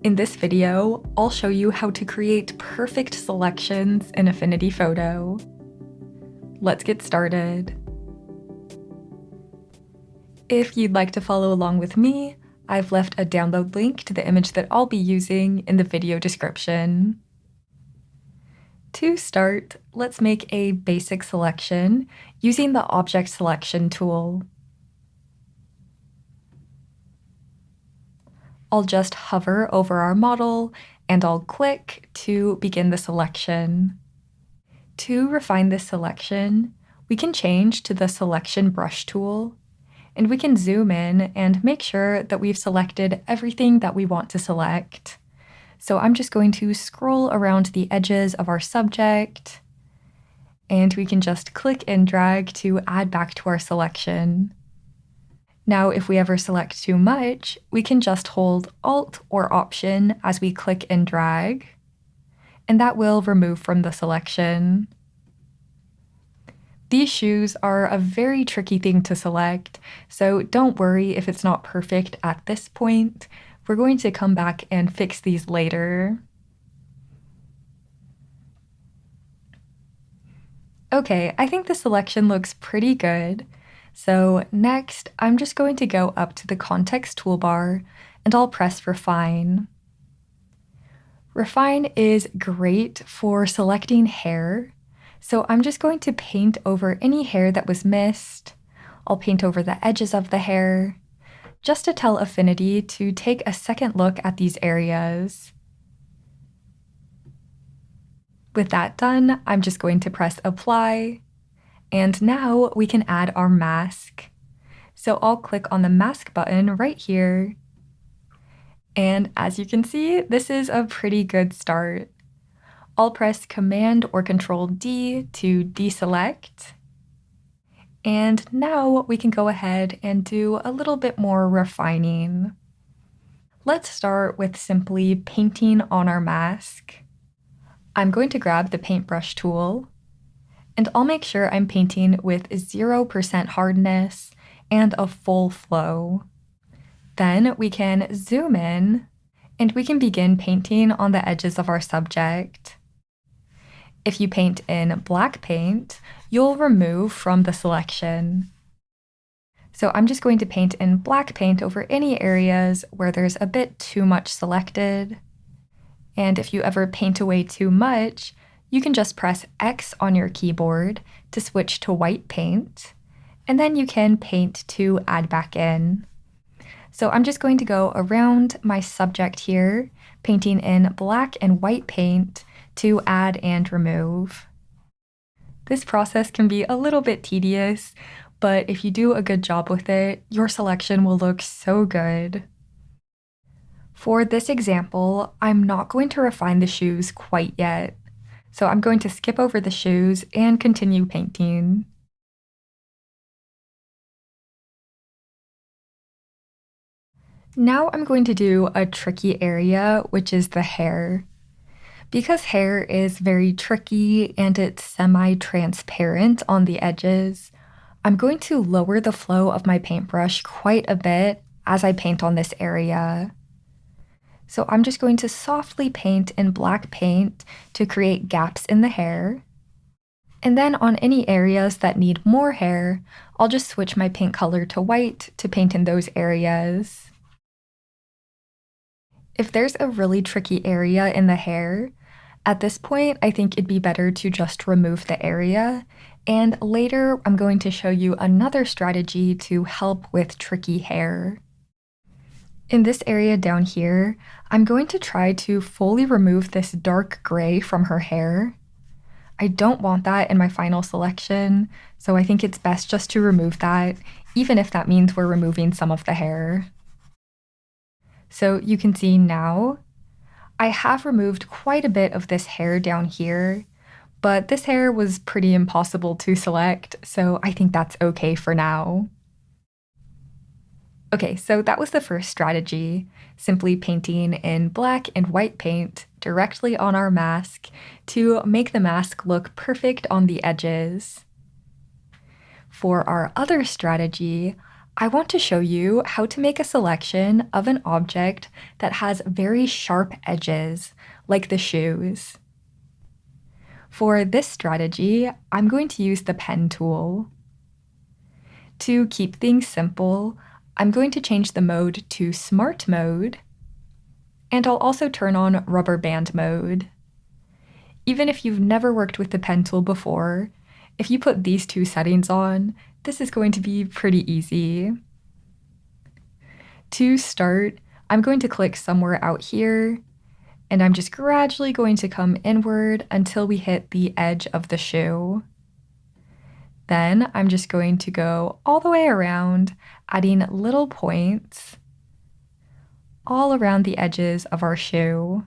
In this video, I'll show you how to create perfect selections in Affinity Photo. Let's get started. If you'd like to follow along with me, I've left a download link to the image that I'll be using in the video description. To start, let's make a basic selection using the Object Selection tool. I'll just hover over our model and I'll click to begin the selection. To refine this selection, we can change to the Selection Brush tool, and we can zoom in and make sure that we've selected everything that we want to select. So I'm just going to scroll around the edges of our subject, and we can just click and drag to add back to our selection. Now, if we ever select too much, we can just hold Alt or Option as we click and drag, and that will remove from the selection. These shoes are a very tricky thing to select, so don't worry if it's not perfect at this point. We're going to come back and fix these later. Okay, I think the selection looks pretty good. So next, I'm just going to go up to the Context toolbar and I'll press Refine. Refine is great for selecting hair, so I'm just going to paint over any hair that was missed. I'll paint over the edges of the hair, just to tell Affinity to take a second look at these areas. With that done, I'm just going to press Apply. And now we can add our mask. So I'll click on the mask button right here. And as you can see, this is a pretty good start. I'll press Command or Control D to deselect. And now we can go ahead and do a little bit more refining. Let's start with simply painting on our mask. I'm going to grab the paintbrush tool, and I'll make sure I'm painting with 0% hardness and a full flow. Then we can zoom in and we can begin painting on the edges of our subject. If you paint in black paint, you'll remove from the selection. So I'm just going to paint in black paint over any areas where there's a bit too much selected. And if you ever paint away too much, you can just press X on your keyboard to switch to white paint, and then you can paint to add back in. So I'm just going to go around my subject here, painting in black and white paint to add and remove. This process can be a little bit tedious, but if you do a good job with it, your selection will look so good. For this example, I'm not going to refine the shoes quite yet. So I'm going to skip over the shoes and continue painting. Now I'm going to do a tricky area, which is the hair. Because hair is very tricky and it's semi-transparent on the edges, I'm going to lower the flow of my paintbrush quite a bit as I paint on this area. So I'm just going to softly paint in black paint to create gaps in the hair. And then on any areas that need more hair, I'll just switch my paint color to white to paint in those areas. If there's a really tricky area in the hair, at this point I think it'd be better to just remove the area, and later I'm going to show you another strategy to help with tricky hair. In this area down here, I'm going to try to fully remove this dark gray from her hair. I don't want that in my final selection, so I think it's best just to remove that, even if that means we're removing some of the hair. So you can see now, I have removed quite a bit of this hair down here, but this hair was pretty impossible to select, so I think that's okay for now. Okay, so that was the first strategy, simply painting in black and white paint directly on our mask to make the mask look perfect on the edges. For our other strategy, I want to show you how to make a selection of an object that has very sharp edges, like the shoes. For this strategy, I'm going to use the pen tool. To keep things simple, I'm going to change the mode to Smart Mode, and I'll also turn on Rubber Band Mode. Even if you've never worked with the pen tool before, if you put these two settings on, this is going to be pretty easy. To start, I'm going to click somewhere out here, and I'm just gradually going to come inward until we hit the edge of the shoe. Then I'm just going to go all the way around, adding little points all around the edges of our shoe.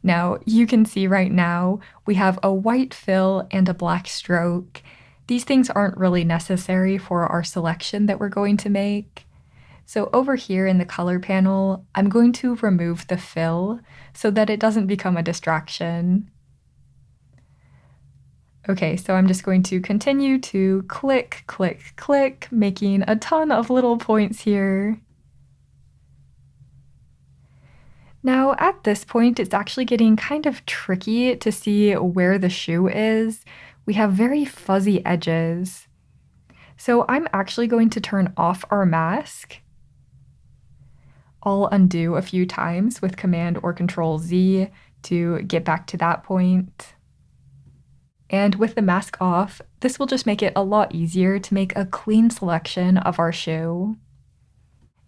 Now, you can see right now we have a white fill and a black stroke. These things aren't really necessary for our selection that we're going to make. So over here in the color panel, I'm going to remove the fill so that it doesn't become a distraction. Okay, so I'm just going to continue to click, click, click, making a ton of little points here. Now, at this point, it's actually getting kind of tricky to see where the shoe is. We have very fuzzy edges. So I'm actually going to turn off our mask. I'll undo a few times with Command or Control Z to get back to that point. And with the mask off, this will just make it a lot easier to make a clean selection of our shoe.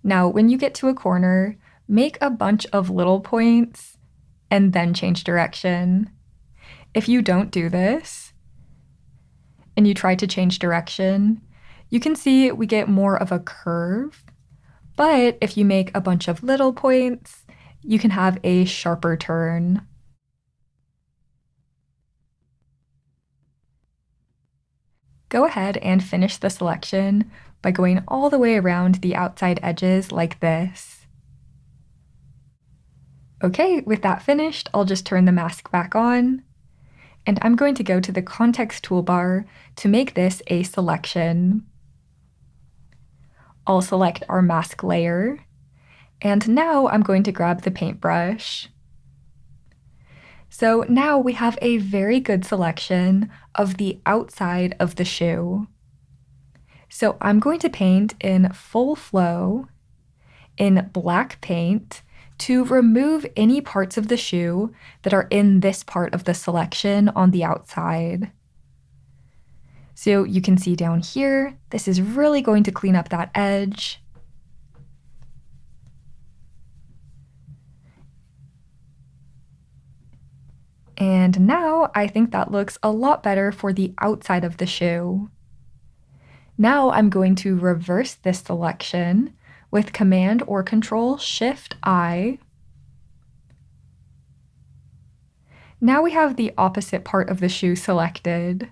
Now, when you get to a corner, make a bunch of little points and then change direction. If you don't do this and you try to change direction, you can see we get more of a curve. But if you make a bunch of little points, you can have a sharper turn. Go ahead and finish the selection by going all the way around the outside edges like this. Okay, with that finished, I'll just turn the mask back on, and I'm going to go to the context toolbar to make this a selection. I'll select our mask layer, and now I'm going to grab the paintbrush. So now we have a very good selection of the outside of the shoe. So I'm going to paint in full flow, in black paint, to remove any parts of the shoe that are in this part of the selection on the outside. So you can see down here, this is really going to clean up that edge. And now I think that looks a lot better for the outside of the shoe. Now I'm going to reverse this selection with Command or Control Shift I. Now we have the opposite part of the shoe selected.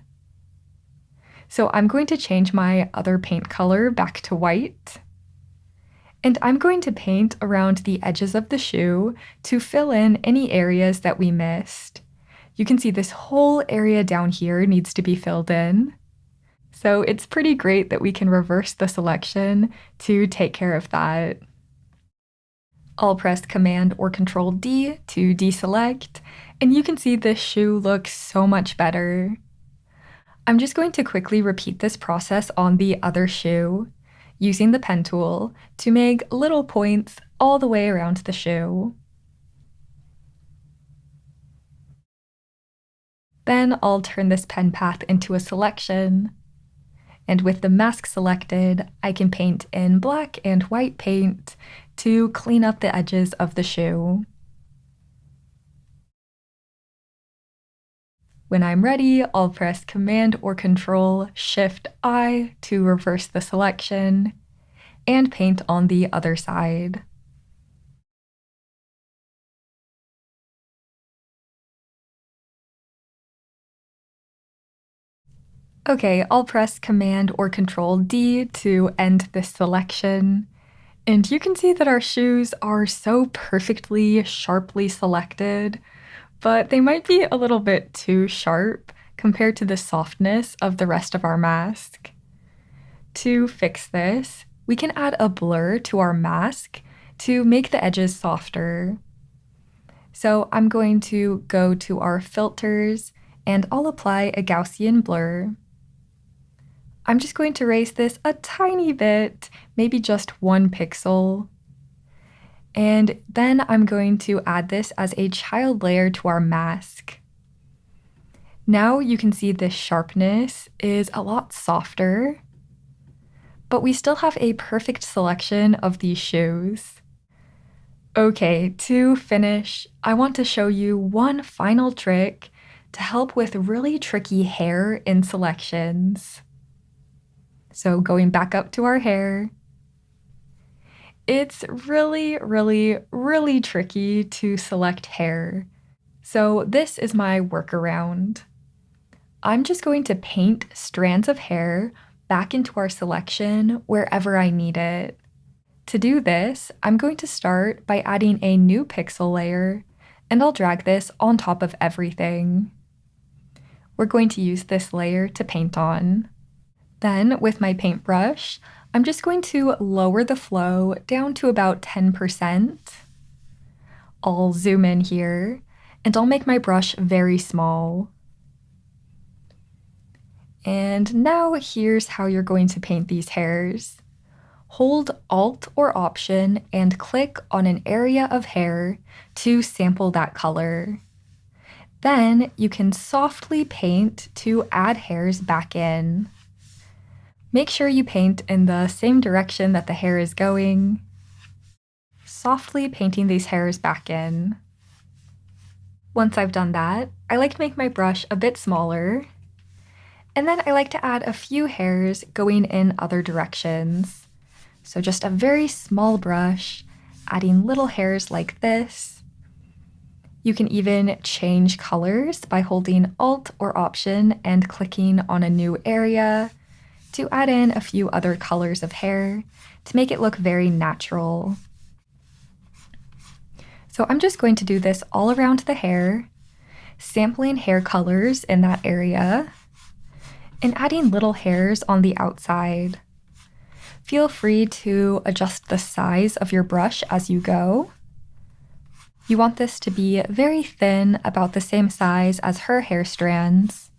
So I'm going to change my other paint color back to white. And I'm going to paint around the edges of the shoe to fill in any areas that we missed. You can see this whole area down here needs to be filled in. So it's pretty great that we can reverse the selection to take care of that. I'll press Command or Control D to deselect, and you can see this shoe looks so much better. I'm just going to quickly repeat this process on the other shoe, using the pen tool to make little points all the way around the shoe. Then I'll turn this pen path into a selection. And with the mask selected, I can paint in black and white paint to clean up the edges of the shoe. When I'm ready, I'll press Command or Control Shift I to reverse the selection and paint on the other side. Okay, I'll press Command or Control D to end this selection. And you can see that our shoes are so perfectly, sharply selected, but they might be a little bit too sharp compared to the softness of the rest of our mask. To fix this, we can add a blur to our mask to make the edges softer. So I'm going to go to our filters and I'll apply a Gaussian blur. I'm just going to raise this a tiny bit, maybe just 1 pixel. And then I'm going to add this as a child layer to our mask. Now you can see this sharpness is a lot softer, but we still have a perfect selection of these shoes. Okay, to finish, I want to show you one final trick to help with really tricky hair in selections. So going back up to our hair, it's really tricky to select hair. So this is my workaround. I'm just going to paint strands of hair back into our selection wherever I need it. To do this, I'm going to start by adding a new pixel layer, and I'll drag this on top of everything. We're going to use this layer to paint on. Then, with my paintbrush, I'm just going to lower the flow down to about 10%. I'll zoom in here, and I'll make my brush very small. And now here's how you're going to paint these hairs. Hold Alt or Option and click on an area of hair to sample that color. Then you can softly paint to add hairs back in. Make sure you paint in the same direction that the hair is going. Softly painting these hairs back in. Once I've done that, I like to make my brush a bit smaller. And then I like to add a few hairs going in other directions. So just a very small brush, adding little hairs like this. You can even change colors by holding Alt or Option and clicking on a new area to add in a few other colors of hair to make it look very natural. So I'm just going to do this all around the hair, sampling hair colors in that area, and adding little hairs on the outside. Feel free to adjust the size of your brush as you go. You want this to be very thin, about the same size as her hair strands.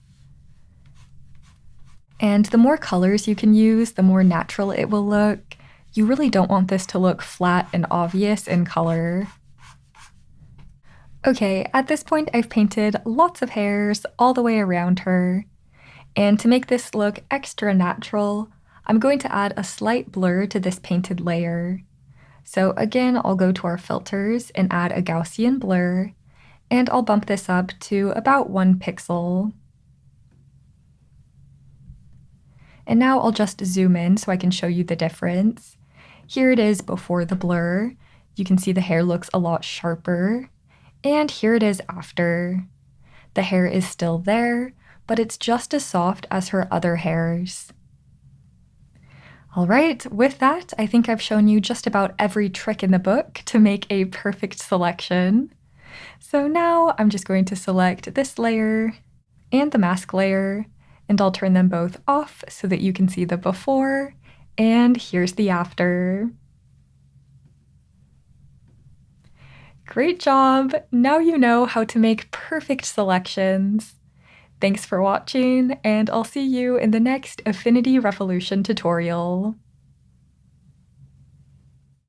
And the more colors you can use, the more natural it will look. You really don't want this to look flat and obvious in color. Okay, at this point I've painted lots of hairs all the way around her. And to make this look extra natural, I'm going to add a slight blur to this painted layer. So again, I'll go to our filters and add a Gaussian blur, and I'll bump this up to about 1 pixel. And now I'll just zoom in so I can show you the difference. Here it is before the blur. You can see the hair looks a lot sharper. And here it is after. The hair is still there, but it's just as soft as her other hairs. All right, with that, I think I've shown you just about every trick in the book to make a perfect selection. So now I'm just going to select this layer and the mask layer, and I'll turn them both off so that you can see the before, and here's the after. Great job! Now you know how to make perfect selections. Thanks for watching, and I'll see you in the next Affinity Revolution tutorial.